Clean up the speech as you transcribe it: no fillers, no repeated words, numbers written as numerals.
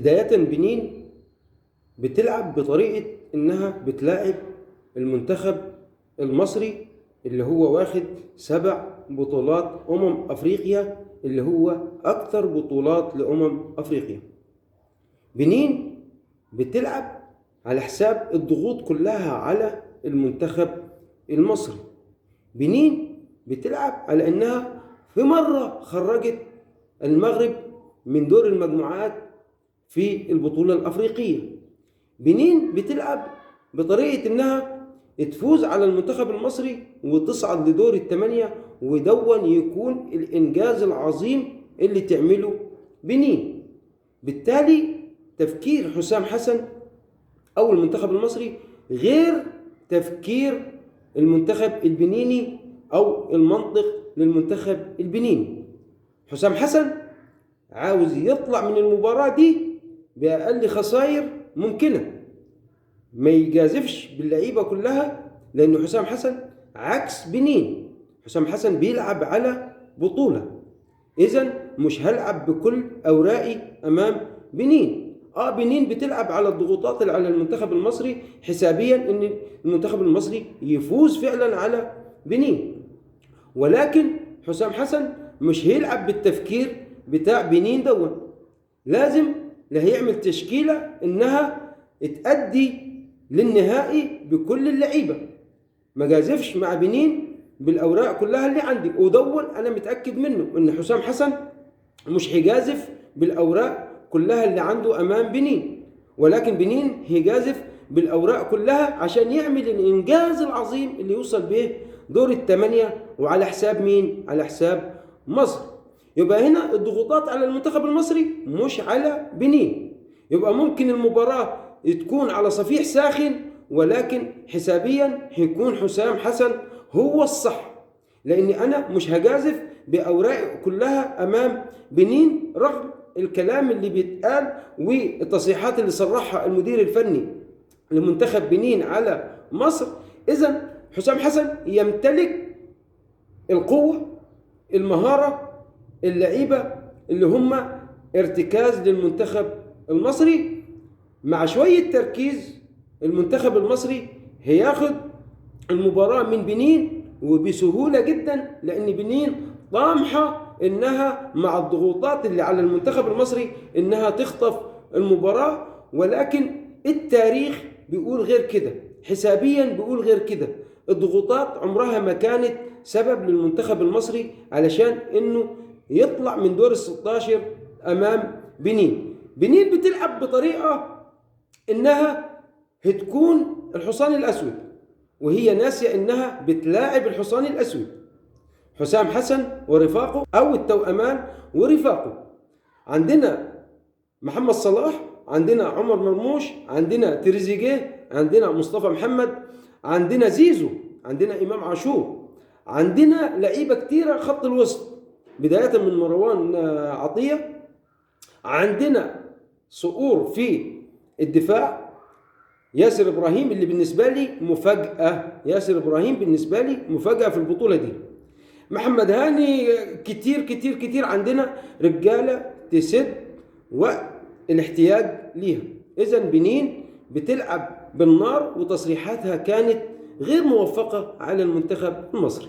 بداية بنين بتلعب بطريقة إنها بتلاعب المنتخب المصري اللي هو واخد 7 بطولات أفريقيا، اللي هو أكثر بطولات أفريقيا. بنين بتلعب على حساب الضغوط كلها على المنتخب المصري. بنين بتلعب على إنها في مرة خرجت المغرب من دور المجموعات في البطولة الأفريقية. بنين بتلعب بطريقة إنها تفوز على المنتخب المصري وتصعد لدور الثمانية، ودون يكون الإنجاز العظيم اللي تعمله بنين. بالتالي تفكير حسام حسن أو المنتخب المصري غير تفكير المنتخب البنيني أو المنطق للمنتخب البنيني. حسام حسن عاوز يطلع من المباراة دي بأقل خسائر ممكنة، ما يجازفش باللعيبة كلها، لأنه حسام حسن عكس بنين. حسام حسن بيلعب على بطولة، إذن مش هلعب بكل أوراقي أمام بنين. بنين بتلعب على الضغوطات اللي على المنتخب المصري حسابيا إن المنتخب المصري يفوز فعلا على بنين، ولكن حسام حسن مش هيلعب بالتفكير بتاع بنين دون. لازم هيعمل تشكيلة إنها تأدي للنهائي بكل اللعيبة، ما جازفش مع بنين بالأوراق كلها اللي عندي. ودون أنا متأكد منه إن حسام حسن مش هيجازف بالأوراق كلها اللي عنده أمام بنين، ولكن بنين هيجازف بالأوراق كلها عشان يعمل الإنجاز العظيم اللي يوصل به دور الثمانية، وعلى حساب مين؟ على حساب مصر. يبقى هنا الضغوطات على المنتخب المصري مش على بنين. يبقى ممكن المباراة تكون على صفيح ساخن، ولكن حسابيا هيكون حسام حسن هو الصح، لأني أنا مش هجازف بأوراق كلها أمام بنين رغم الكلام اللي بيتقال والتصريحات اللي صرحها المدير الفني لمنتخب بنين على مصر. إذن حسام حسن يمتلك القوة، المهارة، اللعيبة اللي هم ارتكاز للمنتخب المصري. مع شوية تركيز المنتخب المصري هياخد المباراة من بنين وبسهولة جدا، لأن بنين طامحة إنها مع الضغوطات اللي على المنتخب المصري إنها تخطف المباراة، ولكن التاريخ بيقول غير كده، حسابيا بيقول غير كده. الضغوطات عمرها ما كانت سبب للمنتخب المصري علشان إنه يطلع من دور ال16 أمام بنين. بنين بتلعب بطريقة إنها هتكون الحصان الأسود، وهي ناسية إنها بتلاعب الحصان الأسود حسام حسن ورفاقه أو التوأمان ورفاقه. عندنا محمد صلاح، عندنا عمر مرموش، عندنا تريزيجيه، عندنا مصطفى محمد، عندنا زيزو، عندنا إمام عاشور، عندنا لعيبة كتيرة خط الوسط بداية من مروان عطية، عندنا صقور في الدفاع ياسر إبراهيم اللي بالنسبة لي مفاجأة، ياسر إبراهيم بالنسبة لي مفاجأة في البطولة دي، محمد هاني، كتير كتير كتير. عندنا رجالة تسد والاحتياج ليها. إذن بنين بتلعب بالنار، وتصريحاتها كانت غير موفقة على المنتخب المصري.